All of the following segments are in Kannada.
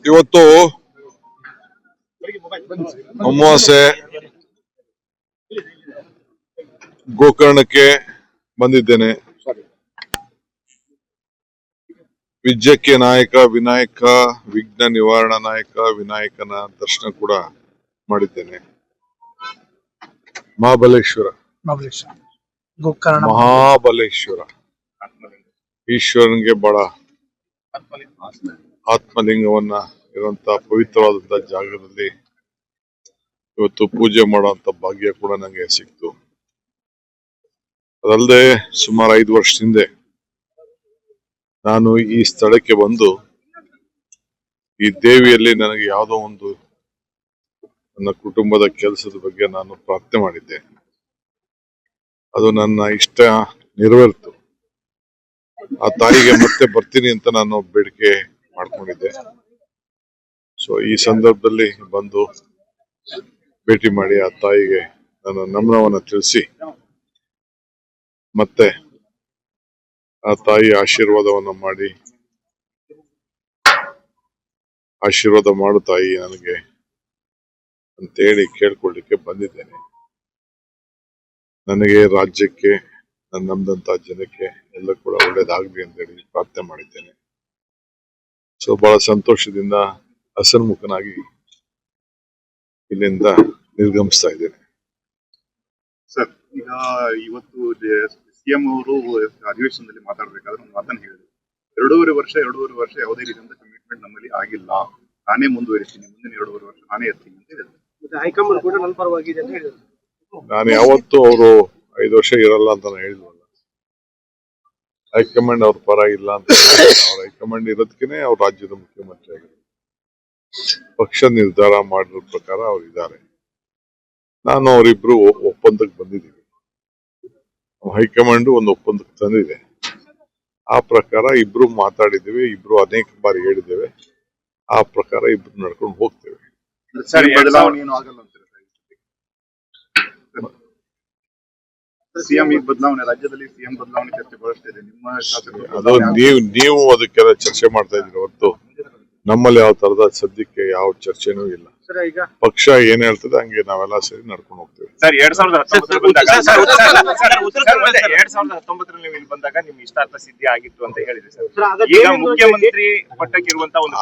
ಇವತ್ತು ಅಮಾವಾಸ್ಯೆ ಗೋಕರ್ಣಕ್ಕೆ ಬಂದಿದ್ದೇನೆ. ವಿದ್ಯಕ್ಕೆ ನಾಯಕ ವಿನಾಯಕ, ವಿಘ್ನ ನಿವಾರಣ ನಾಯಕ ವಿನಾಯಕನ ದರ್ಶನ ಕೂಡ ಮಾಡಿದ್ದೇನೆ. ಮಹಾಬಲೇಶ್ವರ ಈಶ್ವರನಿಗೆ ಬಹಳ ಆತ್ಮಲಿಂಗವನ್ನ ಇರುವಂತಹ ಪವಿತ್ರವಾದಂತಹ ಜಾಗದಲ್ಲಿ ಇವತ್ತು ಪೂಜೆ ಮಾಡುವಂತ ಭಾಗ್ಯ ಕೂಡ ನಂಗೆ ಸಿಕ್ತು. ಅದಲ್ಲದೆ ಸುಮಾರು 5 ವರ್ಷದ ಹಿಂದೆ ನಾನು ಈ ಸ್ಥಳಕ್ಕೆ ಬಂದು ಈ ದೇವಿಯಲ್ಲಿ ನನಗೆ ಯಾವುದೋ ಒಂದು ನನ್ನ ಕುಟುಂಬದ ಕೆಲಸದ ಬಗ್ಗೆ ನಾನು ಪ್ರಾರ್ಥನೆ ಮಾಡಿದ್ದೆ. ಅದು ನನ್ನ ಇಷ್ಟ ನೆರವೇರಿತು. ಆ ತಾಯಿಗೆ ಮತ್ತೆ ಬರ್ತೀನಿ ಅಂತ ನಾನು ಬೇಡಿಕೆ ಮಾಡ್ಕೊಂಡಿದ್ದೆ. ಸೊ ಈ ಸಂದರ್ಭದಲ್ಲಿ ಬಂದು ಭೇಟಿ ಮಾಡಿ ಆ ತಾಯಿಗೆ ನನ್ನ ನಮನವನ್ನ ತಿಳಿಸಿ ಮತ್ತೆ ಆ ತಾಯಿ ಆಶೀರ್ವಾದವನ್ನ ಮಾಡಿ ಆಶೀರ್ವಾದ ಮಾಡು ತಾಯಿ ನನಗೆ ಅಂತೇಳಿ ಕೇಳ್ಕೊಳ್ಳಿಕ್ಕೆ ಬಂದಿದ್ದೇನೆ. ನನಗೆ, ರಾಜ್ಯಕ್ಕೆ, ನನ್ನ ನಂಬದಂತ ಜನಕ್ಕೆ ಎಲ್ಲ ಕೂಡ ಒಳ್ಳೇದಾಗ್ಲಿ ಅಂತೇಳಿ ಪ್ರಾರ್ಥನೆ ಮಾಡಿದ್ದೇನೆ. ಸೊ ಬಹಳ ಸಂತೋಷದಿಂದ ಹಸನ್ಮುಖನಾಗಿ ಇಲ್ಲಿಂದ ನಿರ್ಗಮಿಸ್ತಾ ಇದ್ದೇನೆ. ಸರ್, ಈಗ ಇವತ್ತು ಸಿಎಂ ಅವರು ಅಧಿವೇಶನದಲ್ಲಿ ಮಾತಾಡ್ಬೇಕಾದ್ರೆ ಒಂದು ಮಾತನ್ನು ಹೇಳಿದ್ರು. 2.5 ವರ್ಷ ಯಾವುದೇ ರೀತಿಯಿಂದ ಕಮಿಟ್ಮೆಂಟ್ ನಮ್ಮಲ್ಲಿ ಆಗಿಲ್ಲ, ನಾನೇ ಮುಂದುವರಿಸ್ತೀನಿ, ಮುಂದಿನ 2.5 ವರ್ಷ ನಾನೇ ಇರ್ತೀನಿ ಅಂತ ಹೇಳಿದ್ರು. ಹೈಕಮಾಂಡ್ ಕೂಡ ನನ್ನ ಪರವಾಗಿದೆ ಅಂತ ಹೇಳಿದ್ರು. ನಾನು ಯಾವತ್ತೂ ಅವರು 5 ವರ್ಷ ಇರಲ್ಲ ಅಂತ ನಾನು ಹೇಳಿದ್ವಲ್ಲ. ಹೈಕಮಾಂಡ್ ಅವ್ರ ಪರ ಇಲ್ಲ ಅಂತ ಅವ್ರ ಹೈಕಮಾಂಡ್ ಇರೋದಕ್ಕೇನೆ ಅವ್ರ ರಾಜ್ಯದ ಮುಖ್ಯಮಂತ್ರಿ ಆಗಿದ್ದಾರೆ. ಪಕ್ಷ ನಿರ್ಧಾರ ಮಾಡಿರೋ ಪ್ರಕಾರ ಅವ್ರು ಇದ್ದಾರೆ. ನಾನು ಅವರಿಬ್ರು ಒಪ್ಪಂದಕ್ಕೆ ಬಂದಿದ್ದೀವಿ. ಹೈಕಮಾಂಡ್ ಒಂದು ಒಪ್ಪಂದಕ್ಕೆ ತಂದಿದೆ. ಆ ಪ್ರಕಾರ ಇಬ್ರು ಮಾತಾಡಿದ್ದೇವೆ, ಇಬ್ರು ಅನೇಕ ಬಾರಿ ಹೇಳಿದ್ದೇವೆ. ಆ ಪ್ರಕಾರ ಇಬ್ರು ನಡ್ಕೊಂಡು ಹೋಗ್ತೇವೆ. ಸಿಎಂ ಬದಲಾವಣೆ, ರಾಜ್ಯದಲ್ಲಿ ಸಿಎಂ ಬದಲಾವಣೆ ಚರ್ಚೆ ಬಹಳಷ್ಟಿದೆ. ನಿಮ್ಮ ಶಾಸಕರು ಅದು ನೀವು ಅದಕ್ಕೆಲ್ಲ ಚರ್ಚೆ ಮಾಡ್ತಾ ಇದ್ದೀರಿ ಹೊರತು ನಮ್ಮಲ್ಲಿ ಯಾವ ತರದ ಸದ್ಯಕ್ಕೆ ಯಾವ ಚರ್ಚೆನೂ ಇಲ್ಲ. ಪಕ್ಷ ಏನ್ ಹೇಳ್ತದೆ ಹಂಗೆ ನಾವೆಲ್ಲ ಸೇರಿ ನಡ್ಕೊಂಡು ಹೋಗ್ತೇವೆ. ಸರ್, 2019ರಲ್ಲಿ ನೀವು ಇಲ್ಲಿ ಬಂದಾಗ ನಿಮ್ ಇಷ್ಟಾರ್ಥ ಸಿದ್ಧಿ ಆಗಿತ್ತು ಅಂತ ಹೇಳಿದ್ರಿ ಸರ್. ಈಗ ಮುಖ್ಯಮಂತ್ರಿ ಪಟ್ಟಕ್ಕಿರುವಂತ ಒಂದು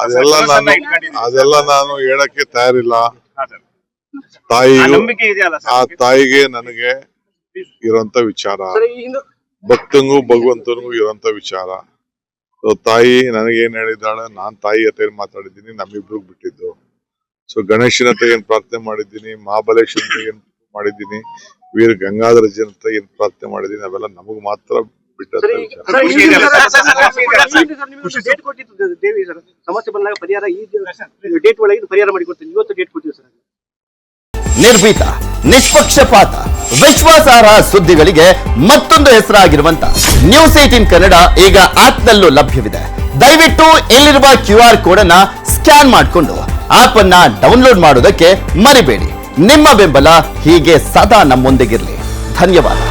ಅದೆಲ್ಲ ನಾನು ಹೇಳಕ್ಕೆ ತಯಾರಿಲ್ಲ. ನಂಬಿಕೆ ಇದೆಯಲ್ಲ ಆ ತಾಯಿಗೆ ನನಗೆ ಇರೋಂತ ವಿಚಾರ, ಭಕ್ತಂಗೂ ಭಗವಂತನಿಗೂ ಇರೋಂತ ವಿಚಾರ. ತಾಯಿ ನನಗೇನ್ ಹೇಳಿದ್ದಾಳೆ, ನಾನ್ ತಾಯಿ ಹತ್ರ ಏನ್ ಮಾತಾಡಿದ್ದೀನಿ, ನಮ್ಮಿಬ್ರಿಗೆ ಬಿಟ್ಟಿದ್ದು. ಸೊ ಗಣೇಶನ ಹತ್ರ ಏನ್ ಪ್ರಾರ್ಥನೆ ಮಾಡಿದ್ದೀನಿ, ಮಹಾಬಲೇಶ್ವರ ಹತ್ರ ಏನ್ ಮಾಡಿದ್ದೀನಿ, ವೀರ ಗಂಗಾಧರಜನ ಹತ್ರ ಏನ್ ಪ್ರಾರ್ಥನೆ ಮಾಡಿದ್ದೀನಿ, ಅವೆಲ್ಲ ನಮಗ್ ಮಾತ್ರ ಬಿಟ್ಟಂತ ವಿಚಾರ. ಸಮಸ್ಯೆ ಬಂದಾಗ ಪರಿಹಾರ ಈ ಡೇಟ್ ಒಳಗೆ ಪರಿಹಾರ ಮಾಡಿಕೊಡ್ತೀನಿ. ಇವತ್ತು ಡೇಟ್ ಕೊಟ್ಟಿವಿ ಸರ್. ನಿರ್ಭೀತ, ನಿಷ್ಪಕ್ಷಪಾತ, ವಿಶ್ವಾಸಾರ್ಹ ಸುದ್ದಿಗಳಿಗೆ ಮತ್ತೊಂದು ಹೆಸರಾಗಿರುವಂತ News18 ಕನ್ನಡ ಈಗ ಆಪ್ನಲ್ಲೂ ಲಭ್ಯವಿದೆ. ದಯವಿಟ್ಟು ಇಲ್ಲಿರುವ QR ಕೋಡ್ ಅನ್ನ ಸ್ಕ್ಯಾನ್ ಮಾಡಿಕೊಂಡು ಆಪ್ ಅನ್ನ ಡೌನ್ಲೋಡ್ ಮಾಡೋದಕ್ಕೆ ಮರಿಬೇಡಿ. ನಿಮ್ಮ ಬೆಂಬಲ ಹೀಗೆ ಸದಾ ನಮ್ಮೊಂದಿಗಿರಲಿ. ಧನ್ಯವಾದ.